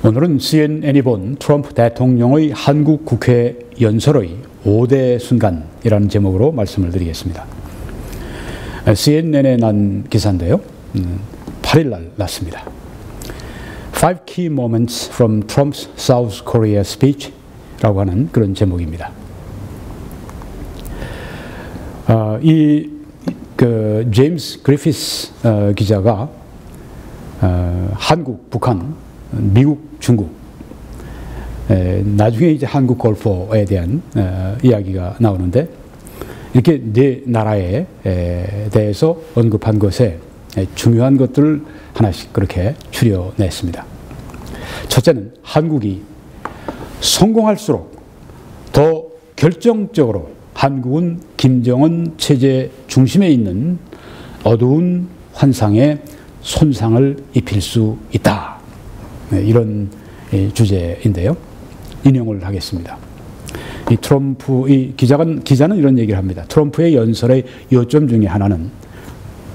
오늘은 CNN이 본 트럼프 대통령의 한국 국회 연설의 5대 순간이라는 제목으로 말씀을 드리겠습니다. CNN에 난 기사인데요. 8일 날 났습니다. 5 key moments from Trump's South Korea speech 라고 하는 그런 제목입니다. 제임스 그리피스 기자가 한국, 북한, 미국, 중국, 나중에 이제 한국 골포에 대한 이야기가 나오는데, 이렇게 네 나라에 대해서 언급한 것에 중요한 것들을 하나씩 그렇게 추려냈습니다. 첫째는 한국이 성공할수록 더 결정적으로 한국은 김정은 체제 중심에 있는 어두운 환상에 손상을 입힐 수 있다. 이런 주제인데요. 인용을 하겠습니다. 기자는 이런 얘기를 합니다. 트럼프의 연설의 요점 중에 하나는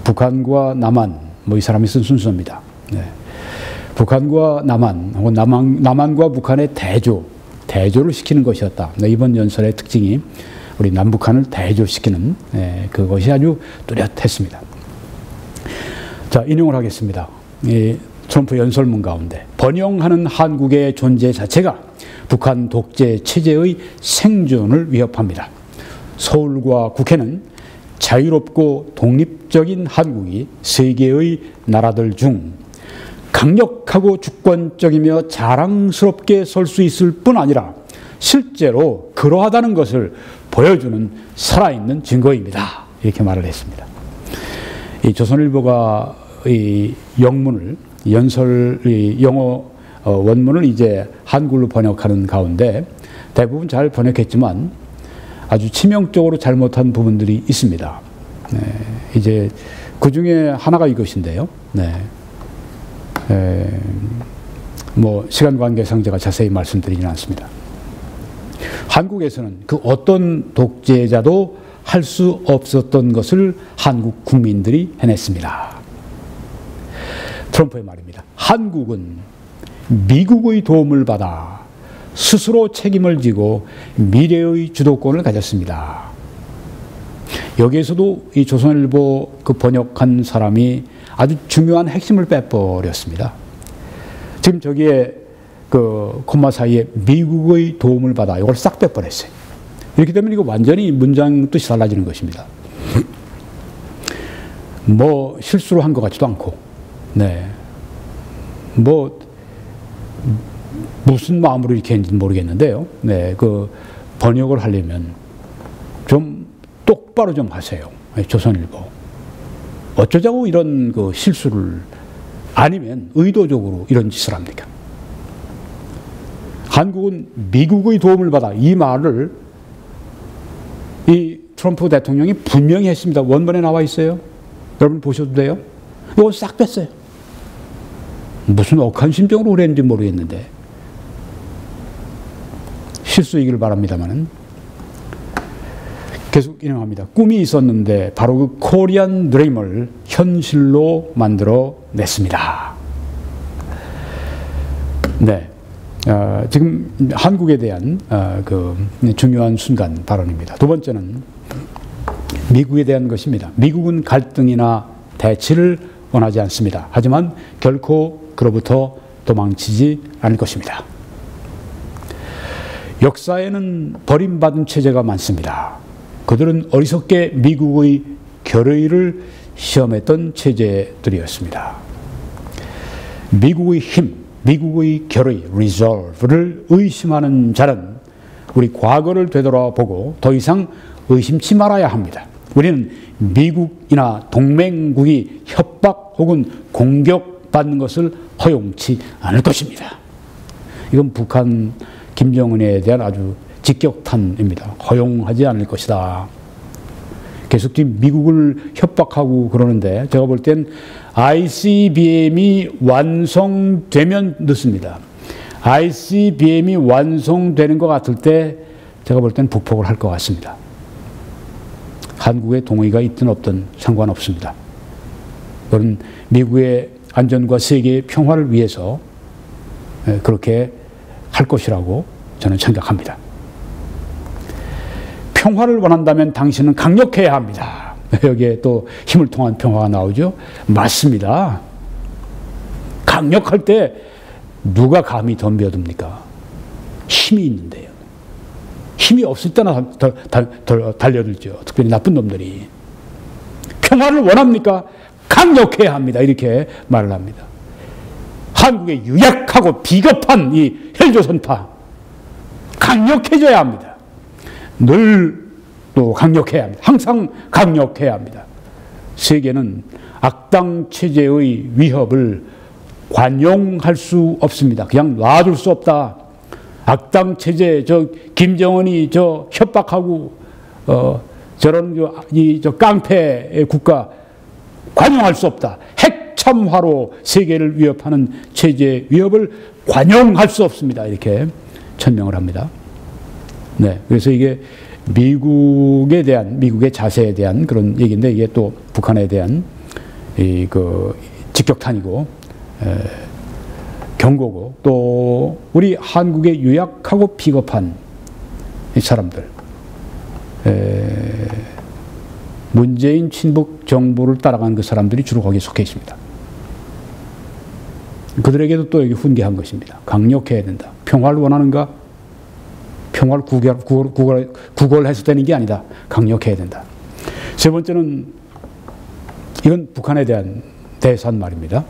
북한과 남한, 이 사람이 쓴 순서입니다. 북한과 남한, 혹은 남한과 북한의 대조를 시키는 것이었다. 이번 연설의 특징이 우리 남북한을 대조시키는 그것이 아주 뚜렷했습니다. 자, 인용을 하겠습니다. 트럼프 연설문 가운데 번영하는 한국의 존재 자체가 북한 독재 체제의 생존을 위협합니다. 서울과 국회는 자유롭고 독립적인 한국이 세계의 나라들 중 강력하고 주권적이며 자랑스럽게 설 수 있을 뿐 아니라 실제로 그러하다는 것을 보여주는 살아있는 증거입니다. 이렇게 말을 했습니다. 이 조선일보가 이 영어 원문을 이제 한글로 번역하는 가운데 대부분 잘 번역했지만 아주 치명적으로 잘못한 부분들이 있습니다. 이제 그 중에 하나가 이것인데요. 시간 관계상 제가 자세히 말씀드리지는 않습니다. 한국에서는 그 어떤 독재자도 할 수 없었던 것을 한국 국민들이 해냈습니다. 트럼프의 말입니다. 한국은 미국의 도움을 받아 스스로 책임을 지고 미래의 주도권을 가졌습니다. 여기에서도 이 조선일보 그 번역한 사람이 아주 중요한 핵심을 빼버렸습니다. 지금 저기에 그 콤마 사이에 미국의 도움을 받아 이걸 싹 빼버렸어요. 이렇게 되면 이거 완전히 문장 뜻이 달라지는 것입니다. 실수로 한 것 같지도 않고, 무슨 마음으로 이렇게 했는지 모르겠는데요. 그 번역을 하려면 좀 똑바로 좀 하세요. 조선일보. 어쩌자고 이런 그 실수를, 아니면 의도적으로 이런 짓을 합니까? 한국은 미국의 도움을 받아, 이 말을 이 트럼프 대통령이 분명히 했습니다. 원문에 나와 있어요. 여러분 보셔도 돼요. 이거 싹 뺐어요. 무슨 억한 심정으로 그랬는지 모르겠는데 실수이기를 바랍니다만은. 계속 인용합니다. 꿈이 있었는데 바로 그 코리안 드림을 현실로 만들어 냈습니다. 지금 한국에 대한 그 중요한 순간 발언입니다. 두 번째는 미국에 대한 것입니다. 미국은 갈등이나 대치를 원하지 않습니다. 하지만 결코 그로부터 도망치지 않을 것입니다. 역사에는 버림받은 체제가 많습니다. 그들은 어리석게 미국의 결의를 시험했던 체제들이었습니다. 미국의 힘, 미국의 결의, resolve를 의심하는 자는 우리 과거를 되돌아보고 더 이상 의심치 말아야 합니다. 우리는 미국이나 동맹국이 협박 혹은 공격받는 것을 허용치 않을 것입니다. 이건 북한 김정은에 대한 아주 직격탄입니다. 허용하지 않을 것이다. 계속 지금 미국을 협박하고 그러는데 제가 볼 땐 ICBM이 완성되면 늦습니다. ICBM이 완성되는 것 같을 때 제가 볼 땐 북폭을 할 것 같습니다. 한국의 동의가 있든 없든 상관없습니다. 그건 미국의 안전과 세계의 평화를 위해서 그렇게 할 것이라고 저는 생각합니다. 평화를 원한다면 당신은 강력해야 합니다. 여기에 또 힘을 통한 평화가 나오죠. 맞습니다. 강력할 때 누가 감히 덤벼듭니까? 힘이 있는데요. 힘이 없을 때나 달려들죠. 특별히 나쁜 놈들이. 평화를 원합니까? 강력해야 합니다. 이렇게 말을 합니다. 한국의 유약하고 비겁한 이 헬조선파 강력해져야 합니다. 늘 또 강력해야 합니다. 항상 강력해야 합니다. 세계는 악당 체제의 위협을 관용할 수 없습니다. 그냥 놔둘 수 없다. 악당 체제, 김정은이 협박하고 저런 저 깡패 국가 관용할 수 없다. 핵참화로 세계를 위협하는 체제 위협을 관용할 수 없습니다. 이렇게 천명을 합니다. 네, 그래서 이게 미국의 자세에 대한 그런 얘기인데, 이게 또 북한에 대한 직격탄이고 경고고, 또 우리 한국의 유약하고 비겁한 이 사람들, 문재인 친북 정부를 따라간 그 사람들이 주로 거기에 속해 있습니다. 그들에게도 또 여기 훈계한 것입니다. 강력해야 된다. 평화를 원하는가? 평화를 구걸해서 되는 게 아니다. 강력해야 된다. 세 번째는, 이건 북한에 대해서 한 말입니다.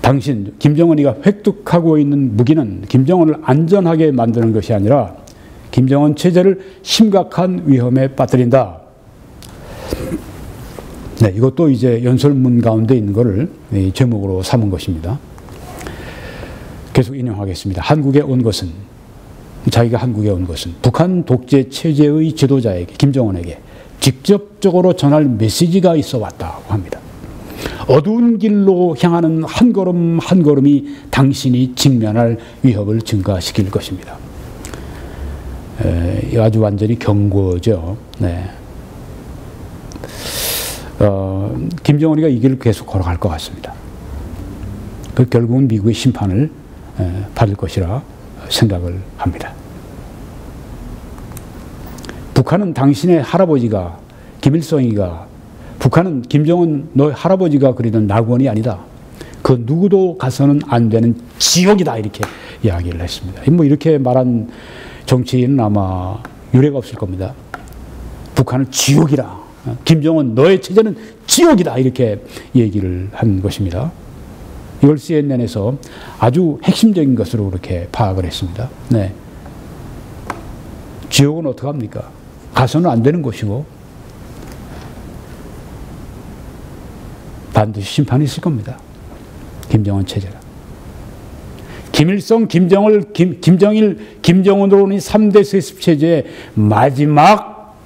당신, 김정은이가 획득하고 있는 무기는 김정은을 안전하게 만드는 것이 아니라 김정은 체제를 심각한 위험에 빠뜨린다. 네, 이것도 이제 연설문 가운데 있는 것을 제목으로 삼은 것입니다. 계속 인용하겠습니다. 자기가 한국에 온 것은 북한 독재 체제의 지도자에게, 김정은에게 직접적으로 전할 메시지가 있어 왔다고 합니다. 어두운 길로 향하는 한 걸음 한 걸음이 당신이 직면할 위협을 증가시킬 것입니다. 아주 완전히 경고죠. 네. 김정은이가 이 길을 계속 걸어갈 것 같습니다. 결국은 미국의 심판을 받을 것이라 생각을 합니다. 북한은 당신의 할아버지가, 김일성이가, 북한은 김정은 너의 할아버지가 그리던 낙원이 아니다. 그 누구도 가서는 안 되는 지옥이다. 이렇게 이야기를 했습니다. 이렇게 말한 정치인은 아마 유례가 없을 겁니다. 북한을 지옥이라. 김정은 너의 체제는 지옥이다. 이렇게 얘기를 한 것입니다. 이걸 CNN에서 아주 핵심적인 것으로 그렇게 파악을 했습니다. 네. 지옥은 어떡합니까? 가서는 안 되는 곳이고 반드시 심판이 있을 겁니다. 김정은 체제가. 김일성, 김정일, 김정은으로는 3대 세습 체제의 마지막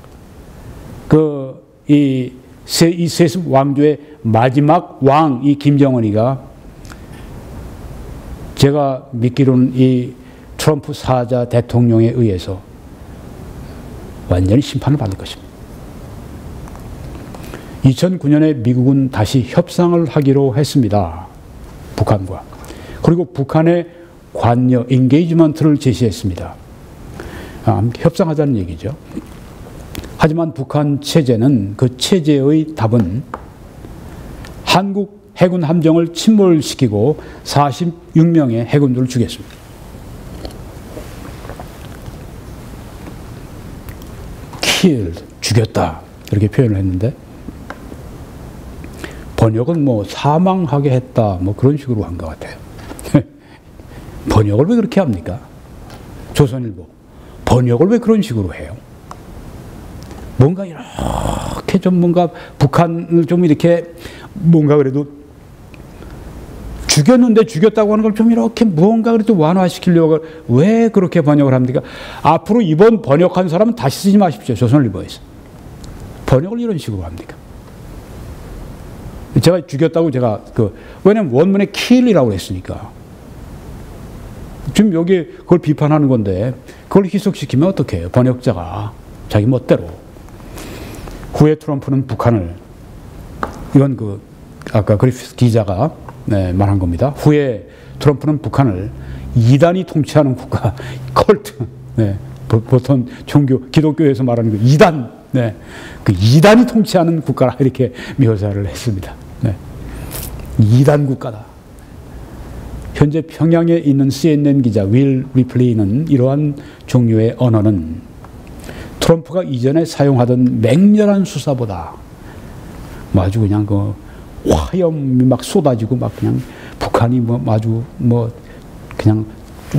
이 세습 왕조의 마지막 왕, 이 김정은이가 제가 믿기로는 이 트럼프 사자 대통령에 의해서 완전히 심판을 받을 것입니다. 2009년에 미국은 다시 협상을 하기로 했습니다. 북한과. 그리고 북한의 관여, 인게이지먼트를 제시했습니다. 협상하자는 얘기죠. 하지만 북한 체제는, 그 체제의 답은 한국 해군 함정을 침몰시키고 46명의 해군들을 죽였습니다. killed, 죽였다. 이렇게 표현을 했는데, 번역은 사망하게 했다. 그런 식으로 한 것 같아요. 번역을 왜 그렇게 합니까? 조선일보. 번역을 왜 그런 식으로 해요? 뭔가 이렇게 좀 북한을 좀 이렇게 뭔가 그래도 죽였는데 죽였다고 하는 걸 좀 이렇게 뭔가 그래도 완화시키려고 왜 그렇게 번역을 합니까? 앞으로 이번 번역한 사람은 다시 쓰지 마십시오. 조선일보에서. 번역을 이런 식으로 합니까? 제가 죽였다고 왜냐면 원문에 kill이라고 했으니까. 지금 여기 그걸 비판하는 건데 그걸 희석시키면 어떡해요? 번역자가 자기 멋대로. 후에 트럼프는 북한을, 이건 아까 그리피스 기자가 말한 겁니다. 후에 트럼프는 북한을 이단이 통치하는 국가, 컬트. 네. 보통 종교, 기독교에서 말하는 그 이단, 네. 그 이단이 통치하는 국가라 이렇게 묘사를 했습니다. 네. 이단 국가다. 현재 평양에 있는 CNN 기자 윌 리플리는 이러한 종류의 언어는 트럼프가 이전에 사용하던 맹렬한 수사보다 아주 그냥 그 화염이 막 쏟아지고 막 그냥 북한이 뭐 아주 뭐 그냥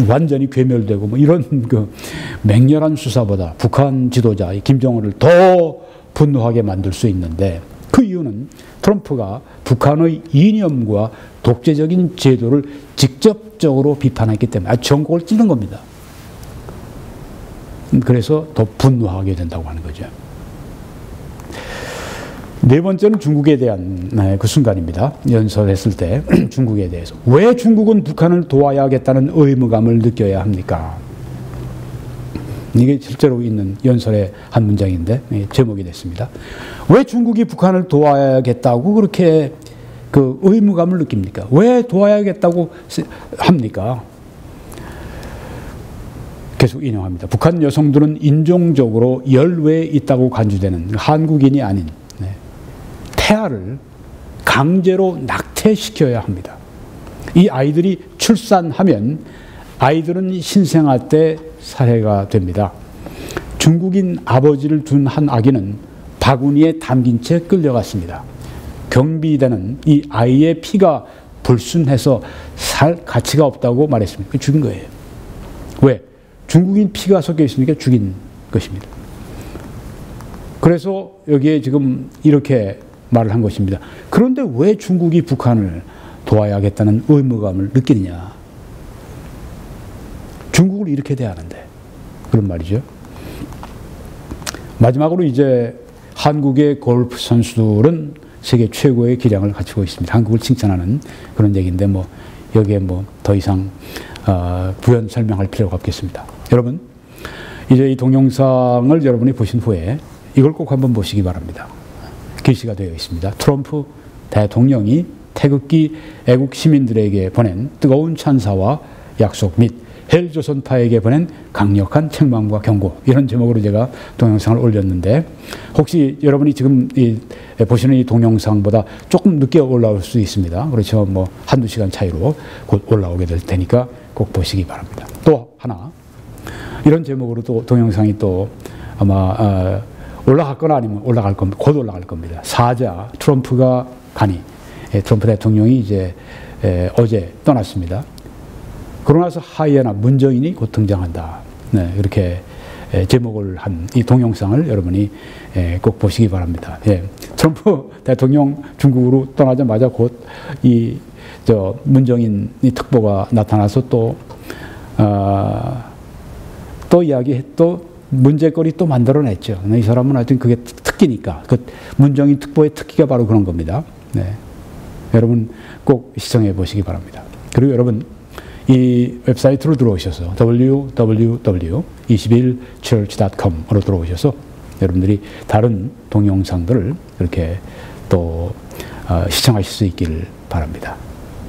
완전히 괴멸되고 뭐 이런 그 맹렬한 수사보다 북한 지도자 김정은을 더 분노하게 만들 수 있는데, 그 이유는 트럼프가 북한의 이념과 독재적인 제도를 직접적으로 비판했기 때문에 아주 전곡을 찌른 겁니다. 그래서 더 분노하게 된다고 하는 거죠. 네 번째는 중국에 대한 그 순간입니다. 연설했을 때 중국에 대해서. 왜 중국은 북한을 도와야겠다는 의무감을 느껴야 합니까? 이게 실제로 있는 연설의 한 문장인데 제목이 됐습니다. 왜 중국이 북한을 도와야겠다고 그렇게 그 의무감을 느낍니까? 왜 도와야겠다고 합니까? 계속 인용합니다. 북한 여성들은 인종적으로 열외에 있다고 간주되는 한국인이 아닌 태아를 강제로 낙태시켜야 합니다. 이 아이들이 출산하면 아이들은 신생아 때 살해가 됩니다. 중국인 아버지를 둔 한 아기는 바구니에 담긴 채 끌려갔습니다. 경비대는 이 아이의 피가 불순해서 살 가치가 없다고 말했습니다. 죽인 거예요. 왜? 중국인 피가 섞여 있으니까 죽인 것입니다. 그래서 여기에 지금 이렇게 말을 한 것입니다. 그런데 왜 중국이 북한을 도와야겠다는 의무감을 느끼느냐? 중국을 이렇게 대하는데 그런 말이죠. 마지막으로 이제 한국의 골프 선수들은 세계 최고의 기량을 갖추고 있습니다. 한국을 칭찬하는 그런 얘기인데 뭐 여기에 뭐 더 이상 부연 설명할 필요가 없겠습니다. 여러분, 이제 이 동영상을 여러분이 보신 후에 이걸 꼭 한번 보시기 바랍니다. 게시가 되어 있습니다. 트럼프 대통령이 태극기 애국 시민들에게 보낸 뜨거운 찬사와 약속 및 헬조선파에게 보낸 강력한 책망과 경고, 이런 제목으로 제가 동영상을 올렸는데, 혹시 여러분이 지금 보시는 이 동영상보다 조금 늦게 올라올 수 있습니다. 그렇죠. 뭐 한두 시간 차이로 곧 올라오게 될 테니까 꼭 보시기 바랍니다. 또 하나, 이런 제목으로 또 동영상이 또 아마 올라갔거나 아니면 올라갈 겁니다. 곧 올라갈 겁니다. 사자 트럼프가 가니, 트럼프 대통령이 이제 어제 떠났습니다. 그러고 나서 하이에나 문정인이 곧 등장한다. 네, 이렇게 제목을 한 이 동영상을 여러분이 꼭 보시기 바랍니다. 예, 트럼프 대통령 중국으로 떠나자마자 곧 이 문정인 이 특보가 나타나서 또 문제거리 또 만들어냈죠. 이 사람은 하여튼 그게 특기니까. 그 문정인 특보의 특기가 바로 그런 겁니다. 네. 여러분 꼭 시청해 보시기 바랍니다. 그리고 여러분, 이 웹사이트로 들어오셔서 www.21church.com으로 들어오셔서 여러분들이 다른 동영상들을 이렇게 또 시청하실 수 있기를 바랍니다.